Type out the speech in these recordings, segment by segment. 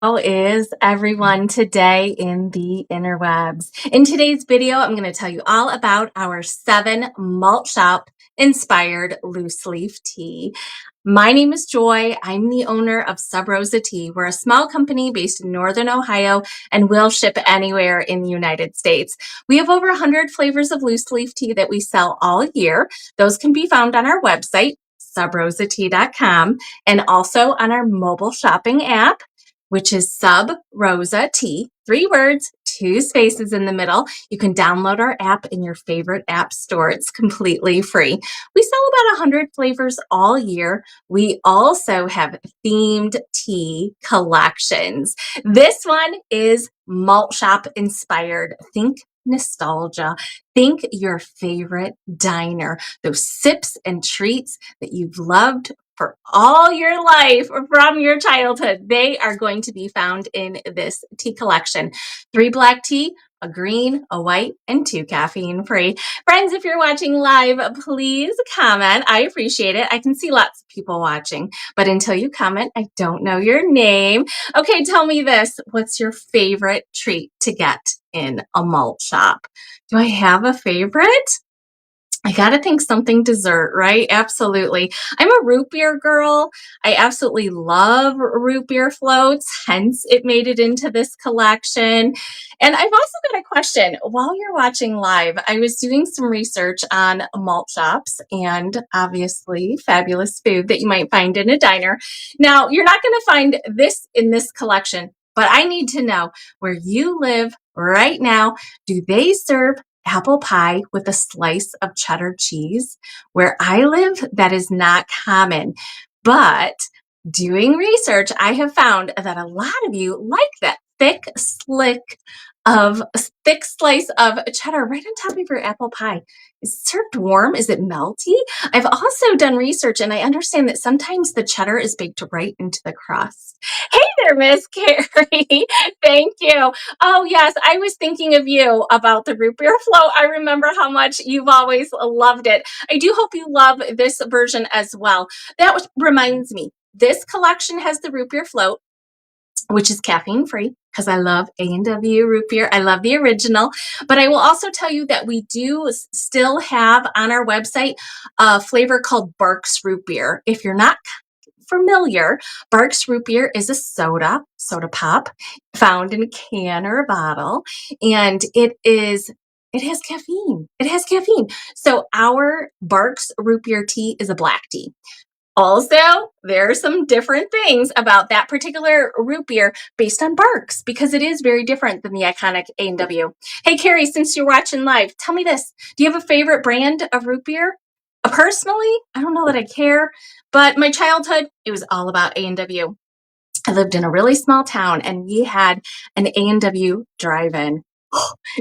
How is everyone today in the interwebs? In today's video, I'm going to tell you all about our 7 malt shop inspired loose leaf tea. My name is Joy. I'm the owner of Sub Rosa Tea. We're a small company based in Northern Ohio and will ship anywhere in the United States. We have over 100 flavors of loose leaf tea that we sell all year. Those can be found on our website, subrosatea.com, and also on our mobile shopping app, which is Sub Rosa Tea, 3 words, 2 spaces in the middle. You can download our app in your favorite app store. It's completely free. We sell about 100 flavors all year. We also have themed tea collections. This one is malt shop inspired. Think nostalgia. Think your favorite diner. Those sips and treats that you've loved for all your life or from your childhood. They are going to be found in this tea collection. 3 black tea, a green, a white, and 2 caffeine free. Friends, if you're watching live, please comment. I appreciate it. I can see lots of people watching, but until you comment, I don't know your name. Okay, tell me this. What's your favorite treat to get in a malt shop? Do I have a favorite? I gotta think something dessert, right? Absolutely. I'm a root beer girl. I absolutely love root beer floats, hence it made it into this collection. And I've also got a question. While you're watching live, I was doing some research on malt shops and obviously fabulous food that you might find in a diner. Now, you're not gonna find this in this collection, but I need to know where you live right now. Do they serve apple pie with a slice of cheddar cheese? Where I live, that is not common. But doing research, I have found that a lot of you like that thick slice of cheddar right on top of your apple pie. Is it served warm? Is it melty? I've also done research and I understand that sometimes the cheddar is baked right into the crust. Hey there, Miss Carrie. Thank you. Oh, yes, I was thinking of you about the root beer float. I remember how much you've always loved it. I do hope you love this version as well. That reminds me, this collection has the root beer float, which is caffeine free because I love A&W root beer. I love the original, but I will also tell you that we do still have on our website a flavor called Barks root beer. If you're not familiar, Barks root beer is a soda pop found in a can or a bottle, and it has caffeine. It has caffeine. So our Barks root beer tea is a black tea. Also, there are some different things about that particular root beer based on Barks because it is very different than the iconic A&W. Hey, Carrie, since you're watching live, tell me this. Do you have a favorite brand of root beer? Personally, I don't know that I care, but my childhood, it was all about A&W. I lived in a really small town and we had an A&W drive-in.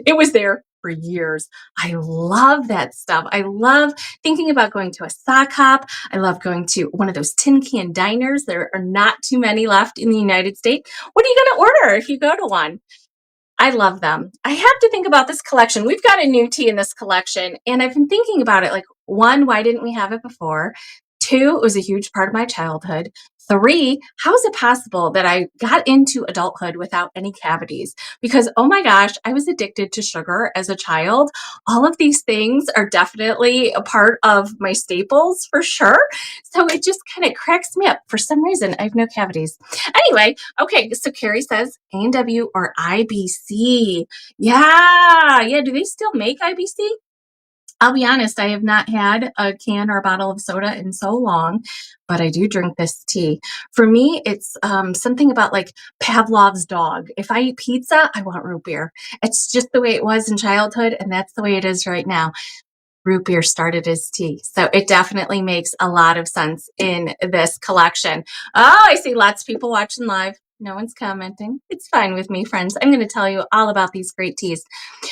It was there for years. I love that stuff. I love thinking about going to a sock hop. I love going to one of those tin can diners. There are not too many left in the United States. What are you going to order if you go to one? I love them. I have to think about this collection. We've got a new tea in this collection, and I've been thinking about it. Like, 1, why didn't we have it before? 2, it was a huge part of my childhood. 3, how is it possible that I got into adulthood without any cavities? Because, oh my gosh, I was addicted to sugar as a child. All of these things are definitely a part of my staples for sure. So it just kind of cracks me up. For some reason, I have no cavities. Anyway, okay, so Carrie says A&W or IBC. Yeah. Do they still make IBC? I'll be honest, I have not had a can or a bottle of soda in so long, but I do drink this tea. For me, it's something about like Pavlov's dog. If I eat pizza, I want root beer. It's just the way it was in childhood, and that's the way it is right now. Root beer started as tea. So it definitely makes a lot of sense in this collection. Oh, I see lots of people watching live. No one's commenting. It's fine with me, friends. I'm going to tell you all about these great teas.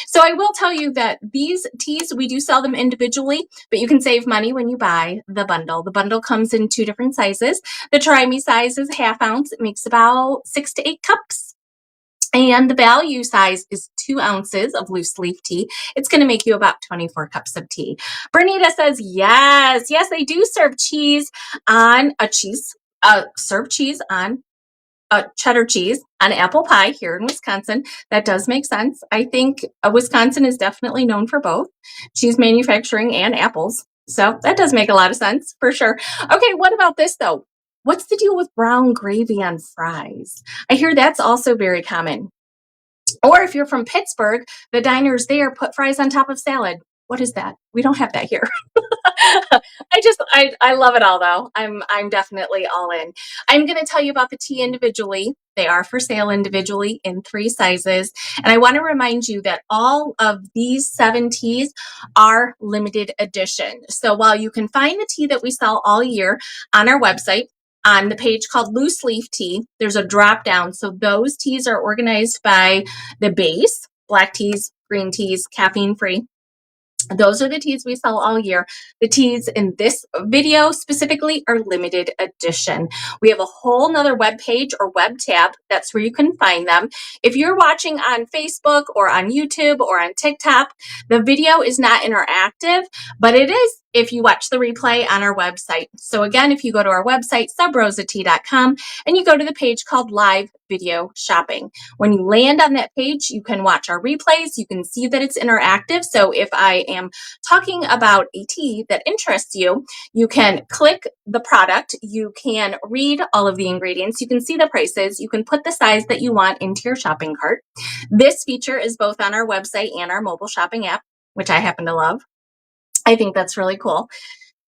So I will tell you that these teas, we do sell them individually, but you can save money when you buy the bundle. The bundle comes in 2 different sizes. The Try Me size is 1/2 ounce. It makes about 6 to 8 cups. And the value size is 2 ounces of loose leaf tea. It's going to make you about 24 cups of tea. Bernita says, yes, they do serve cheese on a serve cheese on cheddar cheese on apple pie here in Wisconsin. That does make sense. I think Wisconsin is definitely known for both cheese manufacturing and apples. So that does make a lot of sense for sure. Okay, what about this though? What's the deal with brown gravy on fries? I hear that's also very common. Or if you're from Pittsburgh, the diners there put fries on top of salad. What is that? We don't have that here. I love it all though. I'm definitely all in. I'm going to tell you about the tea individually. They are for sale individually in 3 sizes. And I want to remind you that all of these 7 teas are limited edition. So while you can find the tea that we sell all year on our website, on the page called loose leaf tea, there's a drop down. So those teas are organized by the base, black teas, green teas, caffeine free. Those are the teas we sell all year. The teas in this video specifically are limited edition. We have a whole nother web page or web tab. That's where you can find them. If you're watching on Facebook or on YouTube or on TikTok, the video is not interactive, but it is if you watch the replay on our website. So again, if you go to our website, subrosatea.com, and you go to the page called Live Video Shopping. When you land on that page, you can watch our replays. You can see that it's interactive. So if I am talking about a tea that interests you, you can click the product. You can read all of the ingredients. You can see the prices. You can put the size that you want into your shopping cart. This feature is both on our website and our mobile shopping app, which I happen to love. I think that's really cool.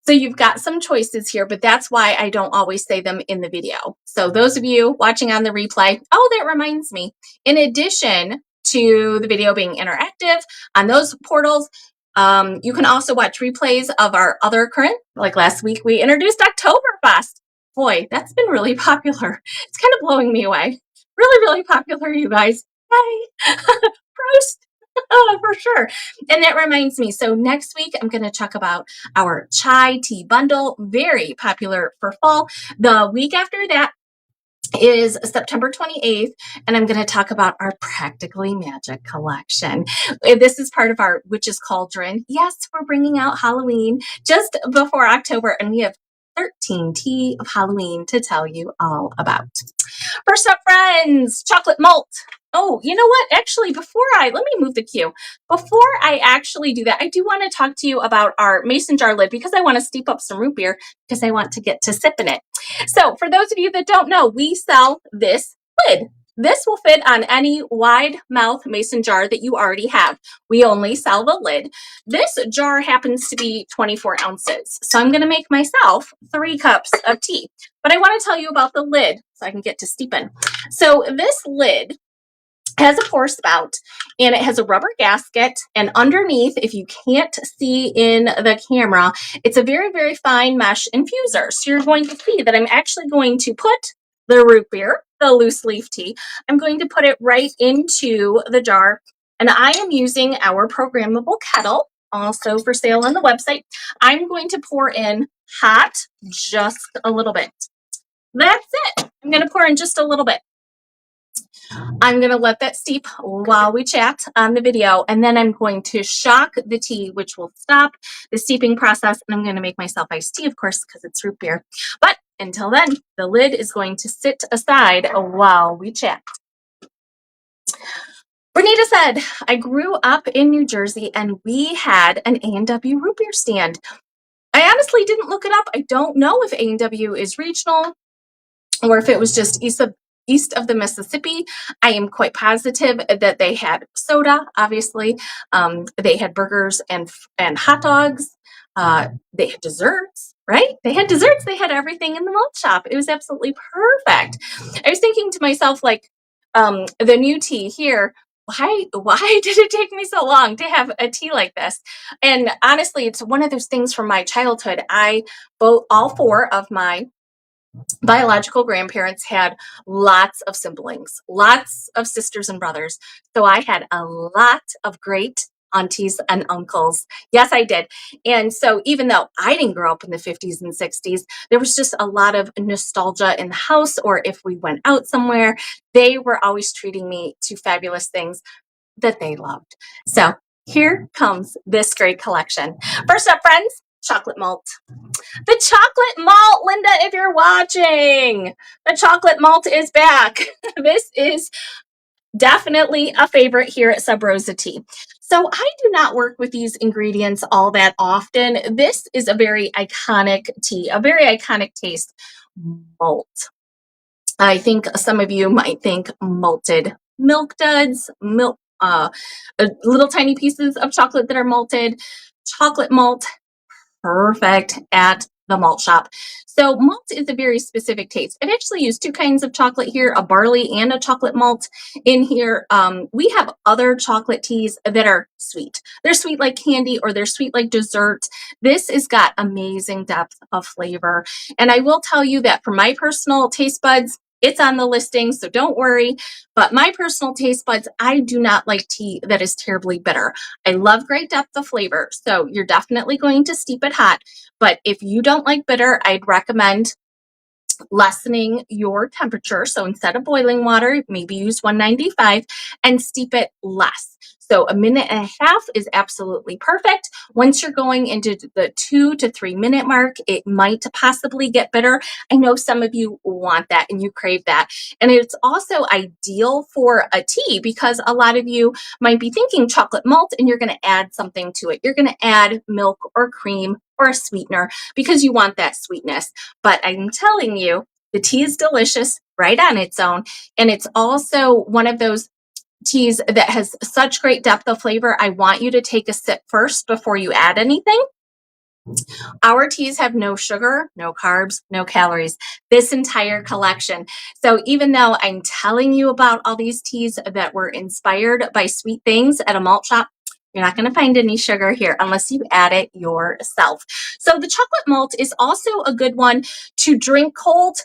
So you've got some choices here, but that's why I don't always say them in the video. So those of you watching on the replay, oh, that reminds me, in addition to the video being interactive on those portals, you can also watch replays of our other current, like last week, we introduced Oktoberfest. Boy, that's been really popular. It's kind of blowing me away. Really, really popular, you guys. Hey, Prost. For sure. And that reminds me, so next week I'm going to talk about our chai tea bundle, very popular for fall. The week after that is September 28th, and I'm going to talk about our Practically Magic collection. This is part of our Witch's Cauldron. Yes, we're bringing out Halloween just before October, and we have 13 tea of Halloween to tell you all about. First up, friends, chocolate malt. Oh, you know what? Actually, let me move the queue. Before I actually do that, I do want to talk to you about our mason jar lid because I want to steep up some root beer because I want to get to sipping it. So for those of you that don't know, we sell this lid. This will fit on any wide mouth mason jar that you already have. We only sell the lid. This jar happens to be 24 ounces. So I'm going to make myself 3 cups of tea. But I want to tell you about the lid so I can get to steeping. So this lid has a pour spout and it has a rubber gasket, and underneath, if you can't see in the camera, it's a very, very fine mesh infuser. So you're going to see that I'm actually going to put the root beer, the loose leaf tea, I'm going to put it right into the jar, and I am using our programmable kettle, also for sale on the website. I'm going to pour in hot, just a little bit. That's it. I'm going to pour in just a little bit. I'm going to let that steep while we chat on the video, and then I'm going to shock the tea, which will stop the steeping process, and I'm going to make myself iced tea, of course, because it's root beer. But until then, the lid is going to sit aside while we chat. Bernita said, I grew up in New Jersey, and we had an A&W root beer stand. I honestly didn't look it up. I don't know if A&W is regional or if it was just east of the Mississippi. I am quite positive that they had soda, obviously. They had burgers and hot dogs. They had desserts, right? They had desserts. They had everything in the malt shop. It was absolutely perfect. I was thinking to myself, like, the new tea here, why did it take me so long to have a tea like this? And honestly, it's one of those things from my childhood. All 4 of my biological grandparents had lots of siblings, lots of sisters and brothers. So I had a lot of great aunties and uncles. Yes, I did. And so even though I didn't grow up in the 50s and 60s, there was just a lot of nostalgia in the house, or if we went out somewhere, they were always treating me to fabulous things that they loved. So here comes this great collection. First up, friends, chocolate malt. The chocolate malt, Linda, if you're watching, the chocolate malt is back. This is definitely a favorite here at Sub Rosa Tea. So I do not work with these ingredients all that often. This is a very iconic tea, a very iconic taste. Malt. I think some of you might think malted milk duds, little tiny pieces of chocolate that are malted. Chocolate malt, perfect at the malt shop. So malt is a very specific taste. I've actually used two kinds of chocolate here, a barley and a chocolate malt in here. We have other chocolate teas that are sweet. They're sweet like candy or they're sweet like dessert. This has got amazing depth of flavor. And I will tell you that for my personal taste buds, it's on the listing, so don't worry. But my personal taste buds, I do not like tea that is terribly bitter. I love great depth of flavor, so you're definitely going to steep it hot. But if you don't like bitter, I'd recommend lessening your temperature. So instead of boiling water, maybe use 195 and steep it less. So a minute and a half is absolutely perfect. Once you're going into the 2 to 3 minute mark, it might possibly get bitter. I know some of you want that and you crave that. And it's also ideal for a tea because a lot of you might be thinking chocolate malt and you're going to add something to it. You're going to add milk or cream or a sweetener because you want that sweetness. But I'm telling you, the tea is delicious right on its own. And it's also one of those teas that has such great depth of flavor. I want you to take a sip first before you add anything. Our teas have no sugar, no carbs, no calories, this entire collection. So even though I'm telling you about all these teas that were inspired by sweet things at a malt shop, you're not going to find any sugar here unless you add it yourself. So the chocolate malt is also a good one to drink cold.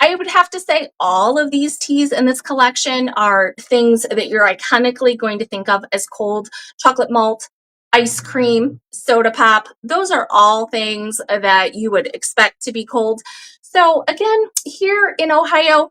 I would have to say all of these teas in this collection are things that you're iconically going to think of as cold. Chocolate malt, ice cream, soda pop, those are all things that you would expect to be cold. So again, here in Ohio,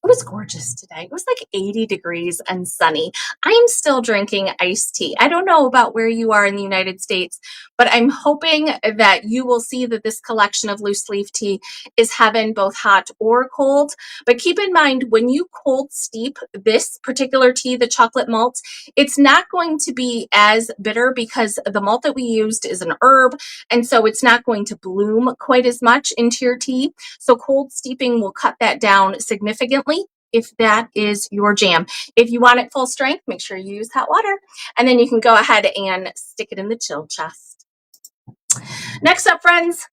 it was gorgeous today. It was like 80 degrees and sunny. I'm still drinking iced tea. I don't know about where you are in the United States, but I'm hoping that you will see that this collection of loose leaf tea is heaven, both hot or cold. But keep in mind, when you cold steep this particular tea, the chocolate malt, it's not going to be as bitter because the malt that we used is an herb, and so it's not going to bloom quite as much into your tea. So cold steeping will cut that down significantly if that is your jam. If you want it full strength, make sure you use hot water, and then you can go ahead and stick it in the chill chest. Next up, friends,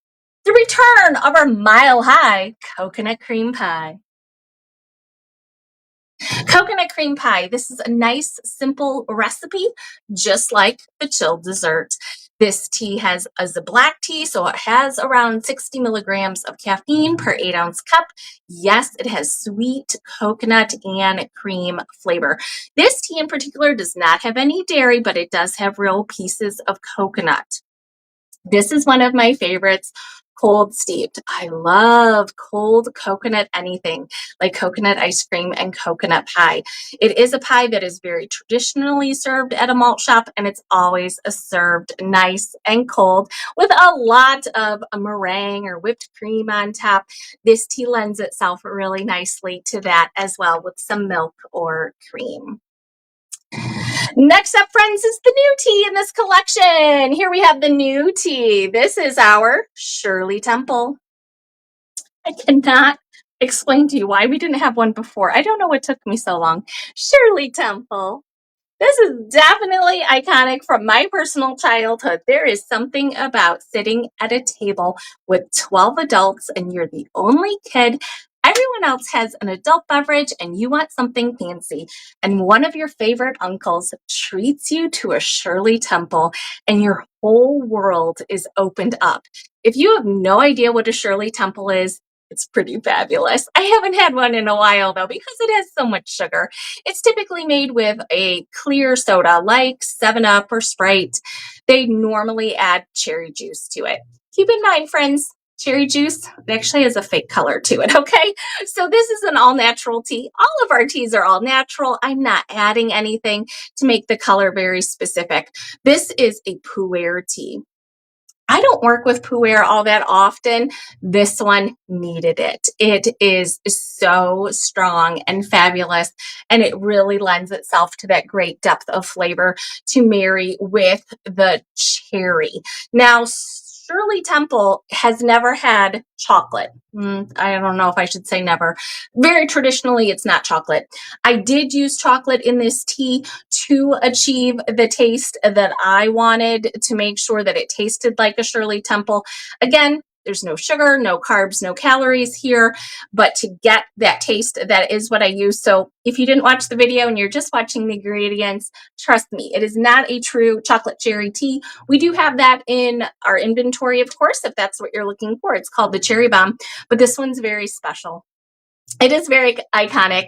the return of our mile high coconut cream pie. Coconut cream pie. This is a nice, simple recipe, just like the chilled dessert. This tea is a black tea, so it has around 60 milligrams of caffeine per 8-ounce cup. Yes, it has sweet coconut and cream flavor. This tea in particular does not have any dairy, but it does have real pieces of coconut. This is one of my favorites, cold steeped. I love cold coconut anything, like coconut ice cream and coconut pie. It is a pie that is very traditionally served at a malt shop, and it's always served nice and cold with a lot of a meringue or whipped cream on top. This tea lends itself really nicely to that as well with some milk or cream. Next up, friends, is the new tea in this collection. Here we have the new tea. This is our Shirley Temple. I cannot explain to you why we didn't have one before. I don't know what took me so long. Shirley Temple. This is definitely iconic from my personal childhood. There is something about sitting at a table with 12 adults and you're the only kid. Everyone else has an adult beverage and you want something fancy. And one of your favorite uncles treats you to a Shirley Temple and your whole world is opened up. If you have no idea what a Shirley Temple is, it's pretty fabulous. I haven't had one in a while though because it has so much sugar. It's typically made with a clear soda like 7-Up or Sprite. They normally add cherry juice to it. Keep in mind, friends, cherry juice actually has a fake color to it, okay? So this is an all-natural tea. All of our teas are all natural. I'm not adding anything to make the color very specific. This is a pu'er tea. I don't work with pu'er all that often. This one needed it. It is so strong and fabulous, and it really lends itself to that great depth of flavor to marry with the cherry. Now, Shirley Temple has never had chocolate. I don't know if I should say never. Very traditionally, it's not chocolate. I did use chocolate in this tea to achieve the taste that I wanted, to make sure that it tasted like a Shirley Temple. Again, there's no sugar, no carbs, no calories here, but to get that taste, that is what I use. So if you didn't watch the video and you're just watching the ingredients, trust me, it is not a true chocolate cherry tea. We do have that in our inventory, of course, if that's what you're looking for. It's called the Cherry Bomb, but this one's very special. It is very iconic.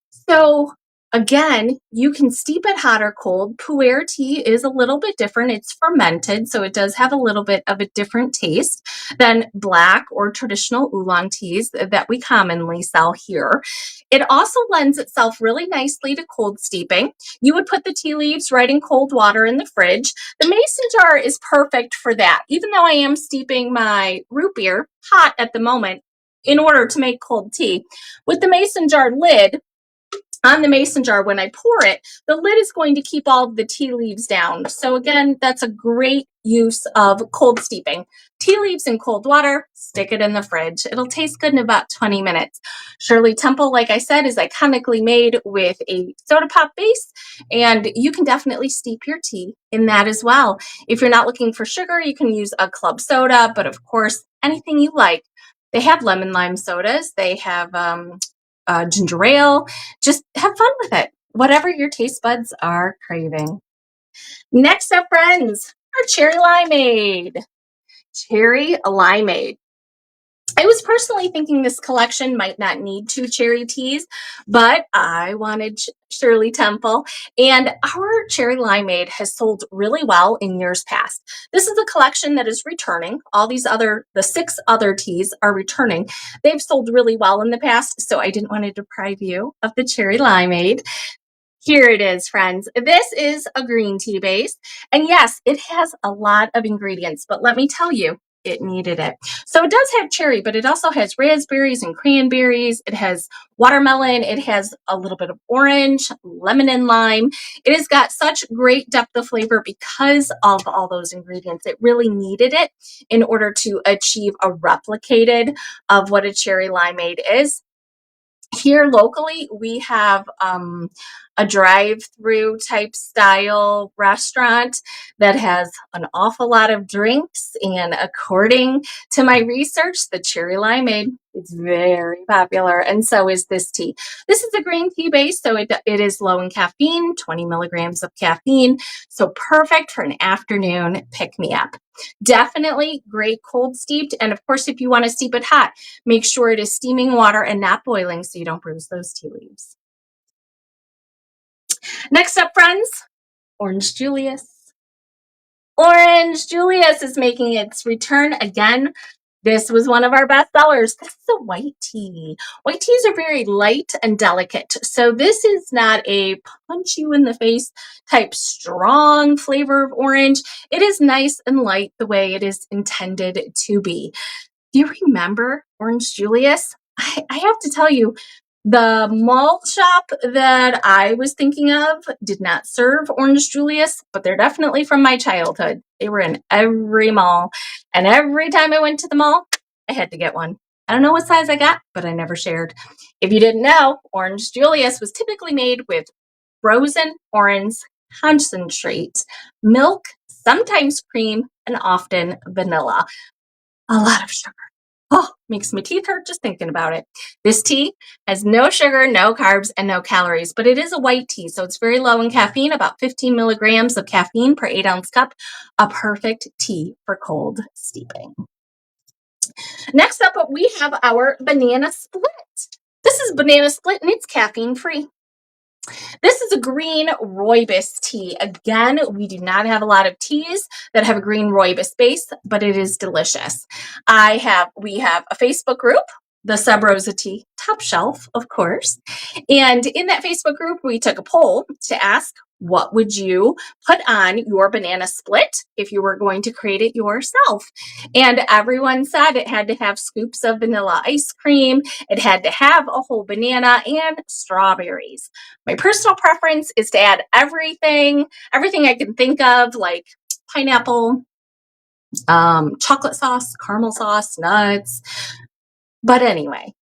So again, you can steep it hot or cold. Pu'er tea is a little bit different. It's fermented, so it does have a little bit of a different taste than black or traditional oolong teas that we commonly sell here. It also lends itself really nicely to cold steeping. You would put the tea leaves right in cold water in the fridge. The mason jar is perfect for that. Even though I am steeping my root beer hot at the moment in order to make cold tea, with the mason jar lid, on the mason jar, when I pour it, the lid is going to keep all of the tea leaves down. So again, that's a great use of cold steeping. Tea leaves in cold water, stick it in the fridge. It'll taste good in about 20 minutes. Shirley Temple, like I said, is iconically made with a soda pop base, and you can definitely steep your tea in that as well. If you're not looking for sugar, you can use a club soda, but of course, anything you like. They have lemon lime sodas. They have ginger ale. Just have fun with it, whatever your taste buds are craving. Next up, friends, our cherry limeade. Cherry limeade. I was personally thinking this collection might not need 2 cherry teas, but I wanted Shirley Temple, and our cherry limeade has sold really well in years past. This is a collection that is returning. The 6 other teas are returning. They've sold really well in the past, so I didn't want to deprive you of the cherry limeade. Here it is, friends. This is a green tea base. And yes, it has a lot of ingredients, but let me tell you, it needed it. So it does have cherry, but it also has raspberries and cranberries. It has watermelon. It has a little bit of orange, lemon, and lime. It has got such great depth of flavor because of all those ingredients. It really needed it in order to achieve a replicated of what a cherry limeade is. Here locally, we have a drive-through type style restaurant that has an awful lot of drinks, and according to my research, the cherry limeade is very popular, and so is this tea. This is a green tea base, so it is low in caffeine, 20 milligrams of caffeine, so perfect for an afternoon pick-me-up. Definitely great cold steeped, and of course, if you want to steep it hot, make sure it is steaming water and not boiling so you don't bruise those tea leaves. Next up, friends, Orange Julius. Orange Julius is making its return again. This was one of our best sellers. This is a white tea. White teas are very light and delicate. So this is not a punch you in the face type strong flavor of orange. It is nice and light the way it is intended to be. Do you remember Orange Julius? I have to tell you, the mall shop that I was thinking of did not serve Orange Julius, but they're definitely from my childhood. They were in every mall, and every time I went to the mall, I had to get one. I don't know what size I got, but I never shared. If you didn't know, Orange Julius was typically made with frozen orange concentrate, milk, sometimes cream, and often vanilla. A lot of sugar. Oh, makes my teeth hurt just thinking about it. This tea has no sugar, no carbs, and no calories, but it is a white tea, so it's very low in caffeine, about 15 milligrams of caffeine per 8-ounce cup. A perfect tea for cold steeping. Next up, we have our banana split. This is banana split, and it's caffeine free. This is a green rooibos tea. Again, we do not have a lot of teas that have a green rooibos base, but it is delicious. We have a Facebook group, the Sub Rosa Tea Top Shelf, of course. And in that Facebook group, we took a poll to ask, what would you put on your banana split if you were going to create it yourself? And everyone said it had to have scoops of vanilla ice cream, it had to have a whole banana, and strawberries. My personal preference is to add everything I can think of, like pineapple, chocolate sauce, caramel sauce, nuts. But anyway,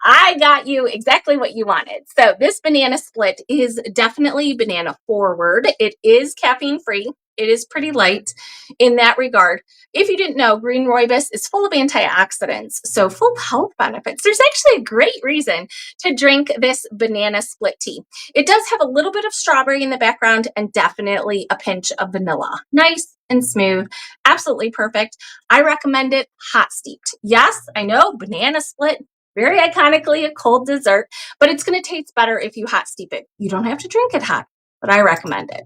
I got you exactly what you wanted. So this banana split is definitely banana forward. It is caffeine free. It is pretty light in that regard. If you didn't know, green rooibos is full of antioxidants, so full of health benefits. There's actually a great reason to drink this banana split tea. It does have a little bit of strawberry in the background and definitely a pinch of vanilla. Nice and smooth, absolutely perfect. I recommend it hot steeped. Yes, I know, banana split, very iconically a cold dessert, but it's going to taste better if you hot steep it. You don't have to drink it hot, but I recommend it.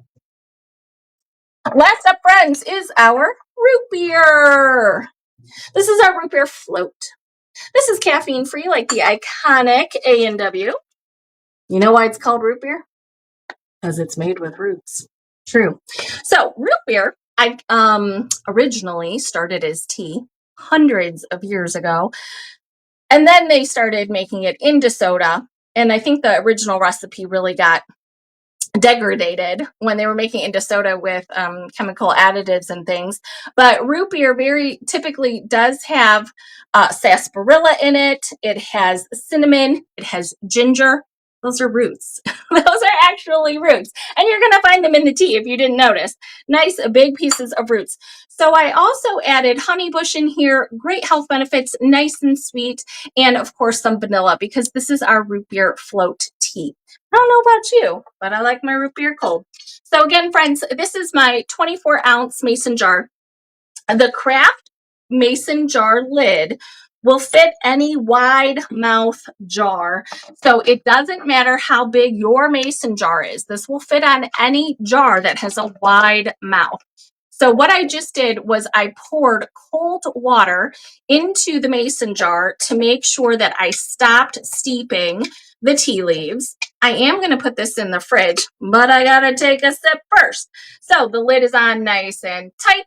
Last up, friends, is our root beer. This is our root beer float. This is caffeine free, like the iconic A&W. You know why it's called root beer? Because it's made with roots. True. So root beer, I originally started as tea hundreds of years ago. And then they started making it into soda. And I think the original recipe really got degraded when they were making it into soda with chemical additives and things. But root beer very typically does have sarsaparilla in it. It has cinnamon. It has ginger. Those are roots. Those are actually roots. And you're going to find them in the tea if you didn't notice. Nice big pieces of roots. So I also added honeybush in here. Great health benefits, nice and sweet. And of course some vanilla because this is our root beer float tea. I don't know about you, but I like my root beer cold. So again, friends, this is my 24-ounce mason jar. The craft mason jar lid will fit any wide mouth jar. So it doesn't matter how big your mason jar is. This will fit on any jar that has a wide mouth. So what I just did was I poured cold water into the mason jar to make sure that I stopped steeping the tea leaves. I am going to put this in the fridge, but I got to take a sip first. So the lid is on nice and tight.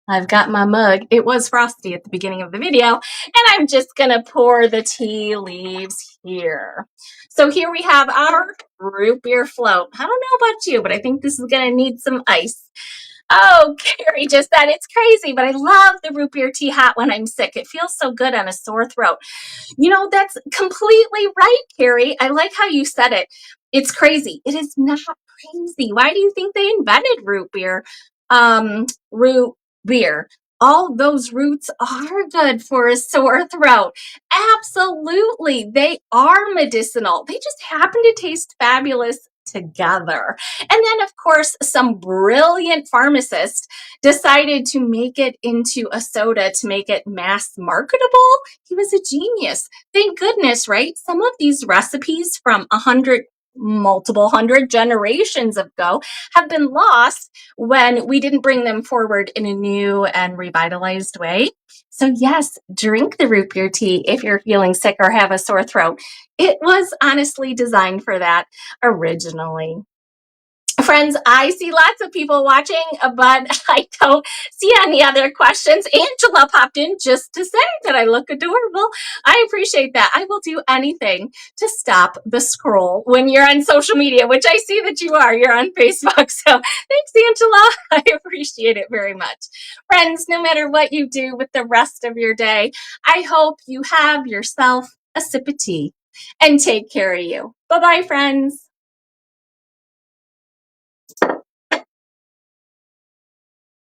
I've got my mug. It was frosty at the beginning of the video, and I'm just going to pour the tea leaves here. So here we have our root beer float. I don't know about you, but I think this is going to need some ice. Oh, Carrie just said it's crazy, but I love the root beer tea hot when I'm sick. It feels so good on a sore throat. You know, that's completely right, Carrie. I like how you said it. It's crazy. It is not crazy. Why do you think they invented root beer? Root beer. All those roots are good for a sore throat. Absolutely. They are medicinal. They just happen to taste fabulous together. And then, of course, some brilliant pharmacist decided to make it into a soda to make it mass marketable. He was a genius. Thank goodness, right? Some of these recipes from multiple hundred generations ago have been lost when we didn't bring them forward in a new and revitalized way. So yes, drink the root beer tea if you're feeling sick or have a sore throat. It was honestly designed for that originally. Friends, I see lots of people watching, but I don't see any other questions. Angela popped in just to say that I look adorable. I appreciate that. I will do anything to stop the scroll when you're on social media, which I see that you are. You're on Facebook. So thanks, Angela. I appreciate it very much. Friends, no matter what you do with the rest of your day, I hope you have yourself a sip of tea and take care of you. Bye-bye, friends.